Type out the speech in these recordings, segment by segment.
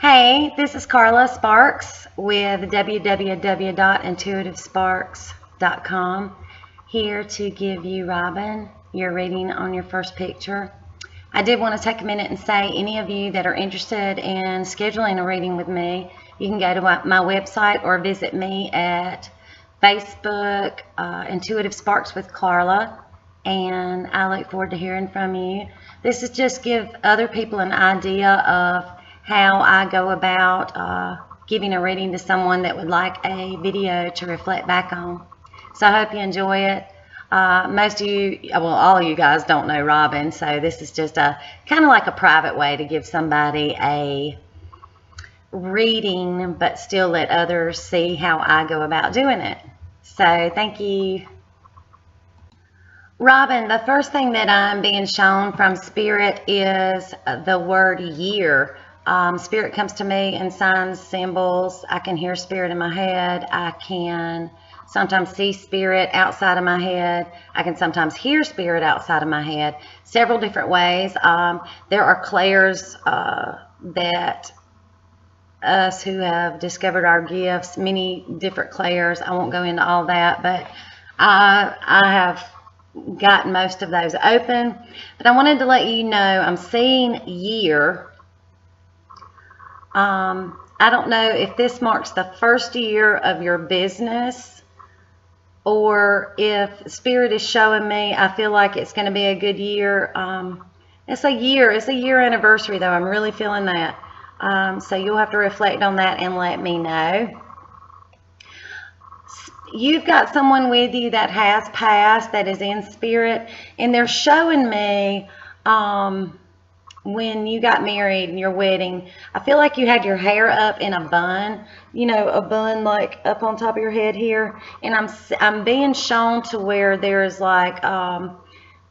Hey, this is Carla Sparks with www.intuitivesparks.com, here to give you, Robin, your reading on your first picture. I did want to take a minute and say, any of you that are interested in scheduling a reading with me, you can go to my website or visit me at Facebook, Intuitive Sparks with Carla, and I look forward to hearing from you. This is just give other people an idea of how I go about giving a reading to someone that would like a video to reflect back on. So I hope you enjoy it. Most of you, well, all of you guys don't know Robin, so this is just a kind of like a private way to give somebody a reading, but still let others see how I go about doing it. So thank you. Robin, the first thing that I'm being shown from Spirit is the word year. Spirit comes to me in signs, symbols. I can hear Spirit in my head. I can sometimes see Spirit outside of my head. I can sometimes hear Spirit outside of my head. Several different ways. There are clairs that us who have discovered our gifts, many different clairs. I won't go into all that, but I have gotten most of those open. But I wanted to let you know I'm seeing year. I don't know if this marks the first year of your business, or if Spirit is showing me I feel like it's going to be a good year. It's a year anniversary though. I'm really feeling that. So you'll have to reflect on that and let me know. You've got someone with you that has passed, that is in Spirit, and they're showing me when you got married in your wedding, I feel like you had your hair up in a bun, you know, a bun like up on top of your head here, and I'm being shown to where there's like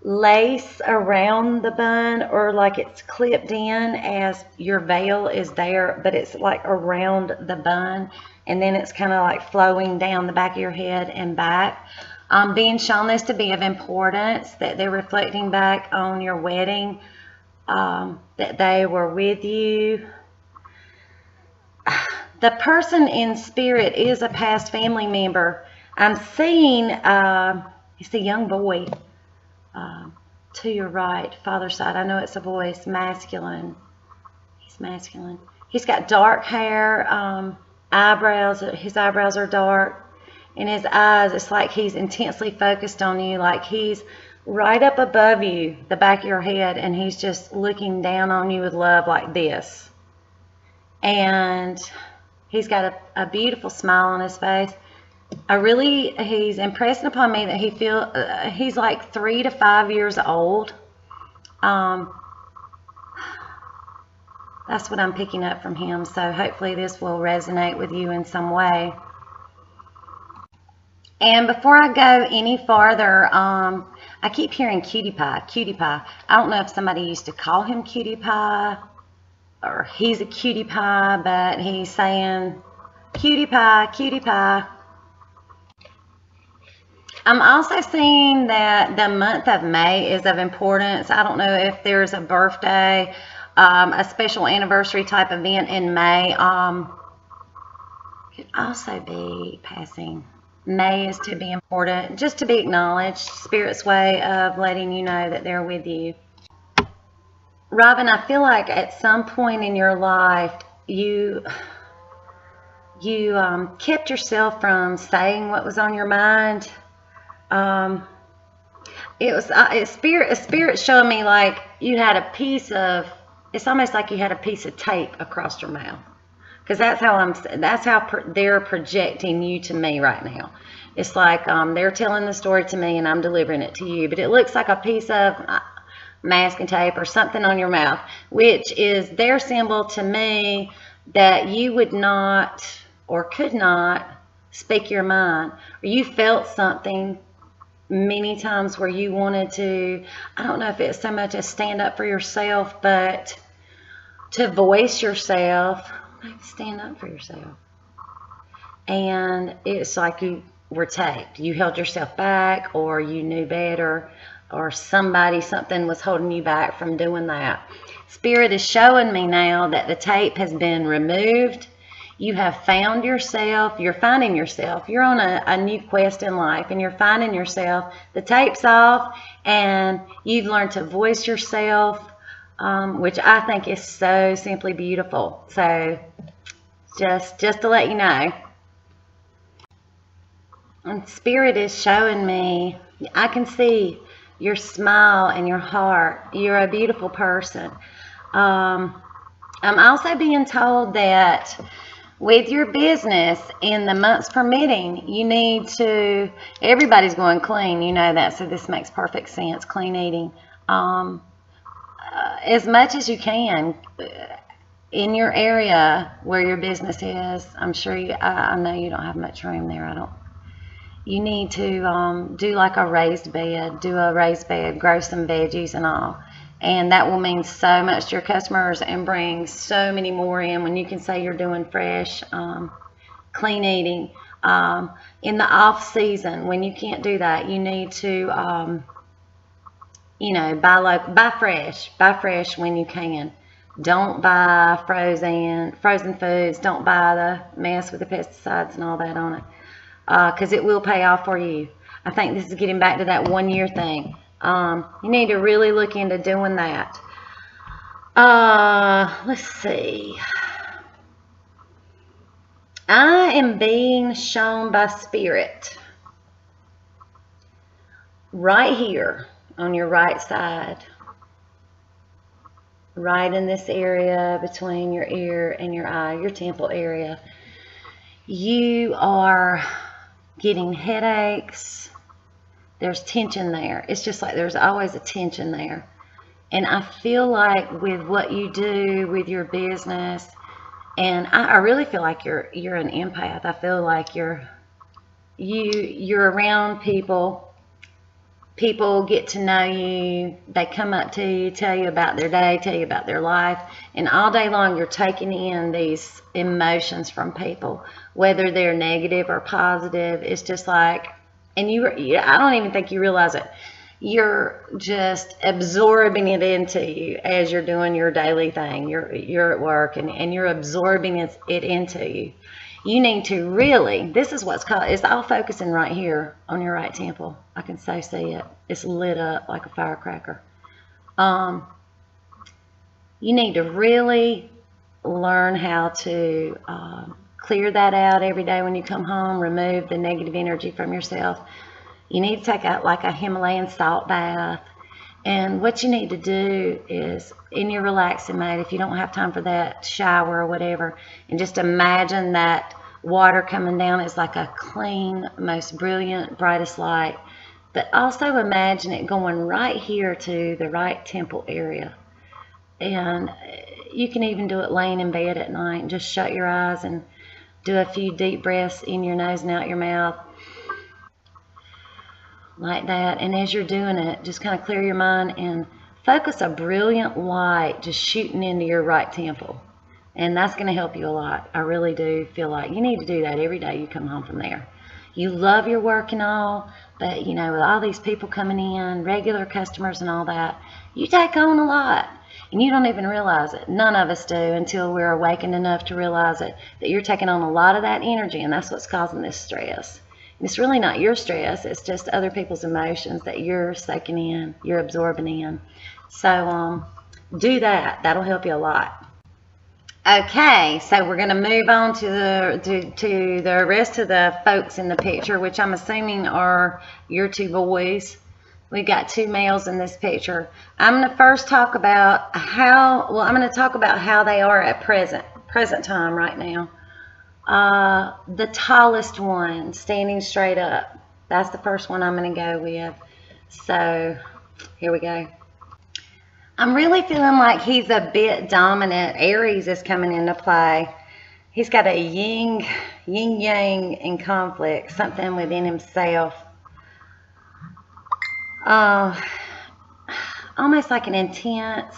lace around the bun, or like it's clipped in as your veil is there, but it's like around the bun, and then it's kind of like flowing down the back of your head and back. Being shown this to be of importance, that they're reflecting back on your wedding, that they were with you. The person in Spirit is a past family member. I'm seeing it's a young boy to your right, father's side. I know it's a boy. It's masculine. He's masculine. He's got dark hair, eyebrows. His eyebrows are dark. In his eyes, it's like he's intensely focused on you, like he's right up above you, the back of your head, and he's just looking down on you with love like this. And he's got a beautiful smile on his face. He's impressing upon me that he's like 3 to 5 years old. That's what I'm picking up from him. So hopefully this will resonate with you in some way. And before I go any farther, I keep hearing cutie pie, cutie pie. I don't know if somebody used to call him cutie pie, or he's a cutie pie, but he's saying cutie pie, cutie pie. I'm also seeing that the month of May is of importance. I don't know if there's a birthday, a special anniversary type event in May. Could also be passing. May is to be important, just to be acknowledged. Spirit's way of letting you know that they're with you. Robin, I feel like at some point in your life, you kept yourself from saying what was on your mind. Spirit showing me like you had a piece of, it's almost like you had a piece of tape across your mouth. Because that's how they're projecting you to me right now. It's like they're telling the story to me and I'm delivering it to you. But it looks like a piece of masking tape or something on your mouth, which is their symbol to me that you would not or could not speak your mind. Or you felt something many times where you wanted to, I don't know if it's so much as stand up for yourself, but to voice yourself. Stand up for yourself. And it's like you were taped. You held yourself back, or you knew better. or something was holding you back from doing that. Spirit is showing me now that the tape has been removed. You have found yourself. You're finding yourself. You're on a new quest in life, and you're finding yourself. The tape's off, and you've learned to voice yourself, which I think is so simply beautiful. So just to let you know. And Spirit is showing me, I can see your smile and your heart. You're a beautiful person. I'm also being told that with your business, in the months permitting, you need to, everybody's going clean, you know that, so this makes perfect sense, clean eating. As much as you can in your area where your business is. I'm sure I know you don't have much room there. You need to do like a raised bed, grow some veggies and all. And that will mean so much to your customers and bring so many more in when you can say you're doing fresh, clean eating. In the off season, when you can't do that, you need to, buy fresh when you can. Don't buy frozen foods. Don't buy the mess with the pesticides and all that on it, because it will pay off for you. I think this is getting back to that 1 year thing. You need to really look into doing that. Let's see. I am being shown by Spirit right here on your right side, right in this area between your ear and your eye, your temple area. You are getting headaches. There's tension there. It's just like there's always a tension there. And I feel like with what you do with your business, and I really feel like you're an empath. I feel like you're around people. People get to know you. They come up to you, tell you about their day, tell you about their life, and all day long you're taking in these emotions from people, whether they're negative or positive. It's just like, and I don't even think you realize it. You're just absorbing it into you as you're doing your daily thing. You're at work and you're absorbing it into you. You need to really, this is what's called, it's all focusing right here on your right temple. I can so see it. It's lit up like a firecracker. You need to really learn how to clear that out every day when you come home. Remove the negative energy from yourself. You need to take out like a Himalayan salt bath. And what you need to do is, in your relaxing mode, if you don't have time for that, shower or whatever, and just imagine that water coming down is like a clean, most brilliant, brightest light. But also imagine it going right here to the right temple area. And you can even do it laying in bed at night and just shut your eyes and do a few deep breaths in your nose and out your mouth. Like that. And as you're doing it, just kind of clear your mind and focus a brilliant light just shooting into your right temple. And that's going to help you a lot. I really do feel like you need to do that every day you come home from there. You love your work and all, but with all these people coming in, regular customers and all that, you take on a lot. And you don't even realize it. None of us do until we're awakened enough to realize it, that you're taking on a lot of that energy, and that's what's causing this stress. It's really not your stress, it's just other people's emotions that you're soaking in, you're absorbing in. So do that. That'll help you a lot. Okay, so we're going to move on to the rest of the folks in the picture, which I'm assuming are your two boys. We've got two males in this picture. I'm going to first talk about how they are at present time right now. The tallest one, standing straight up. That's the first one I'm going to go with. So, here we go. I'm really feeling like he's a bit dominant. Aries is coming into play. He's got a yin-yang in conflict, something within himself. Almost like an intense,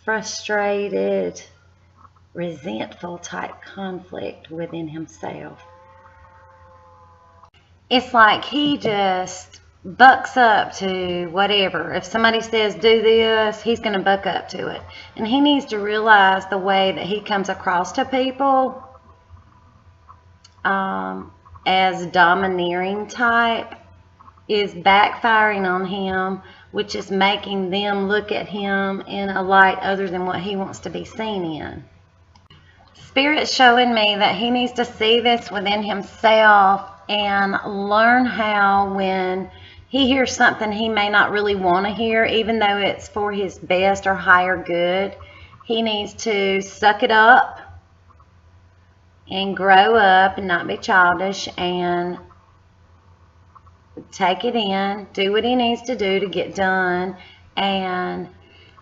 frustrated, resentful type conflict within himself. It's like he just bucks up to whatever. If somebody says do this, he's going to buck up to it. And he needs to realize the way that he comes across to people as domineering type is backfiring on him, which is making them look at him in a light other than what he wants to be seen in. Spirit's showing me that he needs to see this within himself and learn how, when he hears something he may not really want to hear, even though it's for his best or higher good, he needs to suck it up and grow up and not be childish and take it in, do what he needs to do to get done, and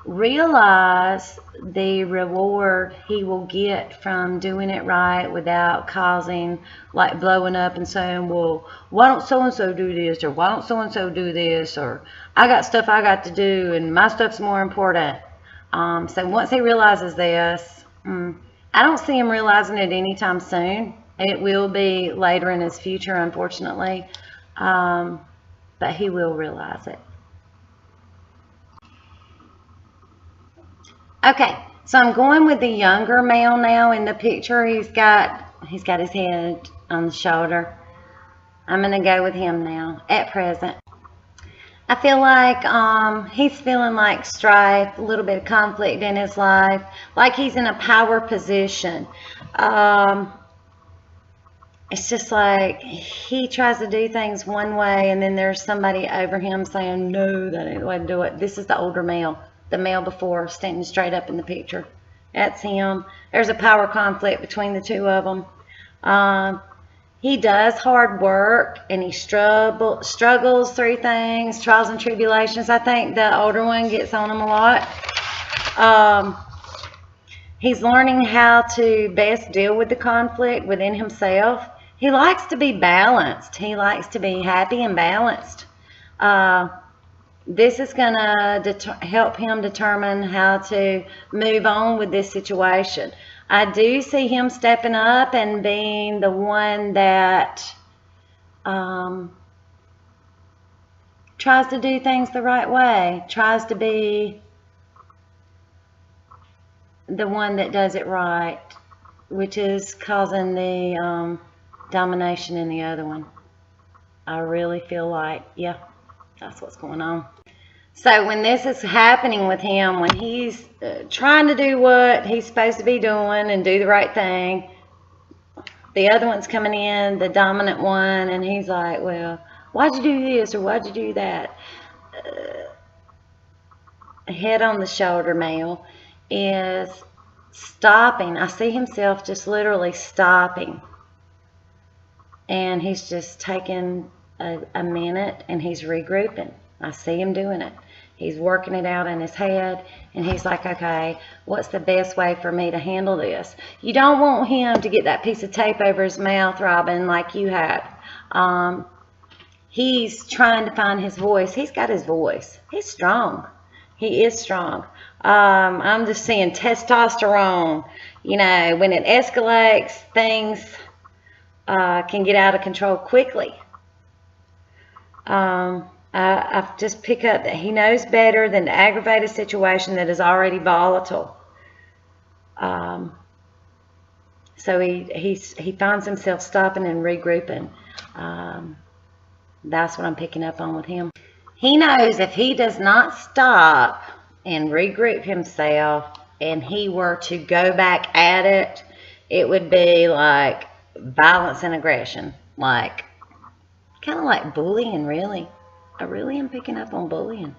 realize the reward he will get from doing it right without causing, like, blowing up and saying, well, why don't so-and-so do this, or why don't so-and-so do this, or I got stuff I got to do and my stuff's more important. So once he realizes this, I don't see him realizing it anytime soon. It will be later in his future, unfortunately. But he will realize it. Okay, so I'm going with the younger male now in the picture. He's got his head on the shoulder. I'm going to go with him now at present. I feel like he's feeling like strife, a little bit of conflict in his life, like he's in a power position. It's just like he tries to do things one way, and then there's somebody over him saying, no, that ain't the way to do it. This is the older male, the male before, standing straight up in the picture. That's him. There's a power conflict between the two of them. He does hard work, and he struggles through things, trials and tribulations. I think the older one gets on him a lot. He's learning how to best deal with the conflict within himself. He likes to be balanced. He likes to be happy and balanced. This is going to help him determine how to move on with this situation. I do see him stepping up and being the one that tries to do things the right way, tries to be the one that does it right, which is causing the domination in the other one. I really feel like, yeah, that's what's going on. So when this is happening with him, when he's trying to do what he's supposed to be doing and do the right thing, the other one's coming in, the dominant one, and he's like, well, why'd you do this or why'd you do that? Head on the shoulder male is stopping. I see himself just literally stopping, and he's just taking a minute and he's regrouping. I see him doing it. He's working it out in his head, and he's like, okay, what's the best way for me to handle this? You don't want him to get that piece of tape over his mouth, Robin, like you had. He's trying to find his voice. He's got his voice. He's strong. He is strong. I'm just seeing testosterone. You know, when it escalates, things can get out of control quickly. I've just picked up that he knows better than to aggravate a situation that is already volatile. So he finds himself stopping and regrouping. That's what I'm picking up on with him. He knows if he does not stop and regroup himself and he were to go back at it, it would be like violence and aggression. Like, kind of like bullying, really. I really am picking up on bullying.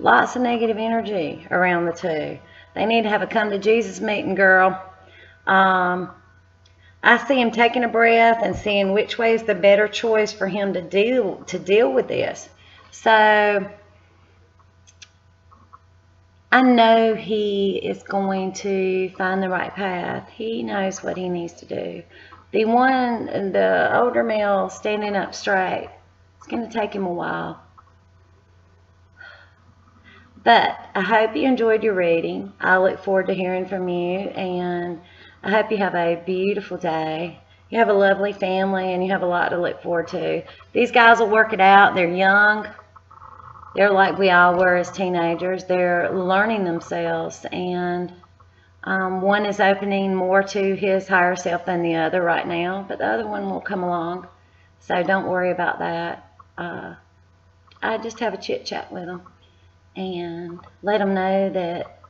Lots of negative energy around the two. They need to have a come to Jesus meeting, girl. I see him taking a breath and seeing which way is the better choice for him to deal with this. So I know he is going to find the right path. He knows what he needs to do. The older male standing up straight, it's going to take him a while. But I hope you enjoyed your reading. I look forward to hearing from you, and I hope you have a beautiful day. You have a lovely family, and you have a lot to look forward to. These guys will work it out. They're young. They're like we all were as teenagers. They're learning themselves, and one is opening more to his higher self than the other right now, but the other one will come along. So don't worry about that. I just have a chit chat with them and let them know that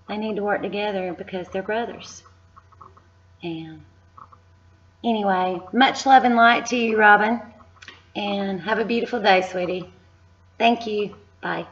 they need to work together because they're brothers. And anyway, much love and light to you, Robin, and have a beautiful day, sweetie. Thank you. Bye.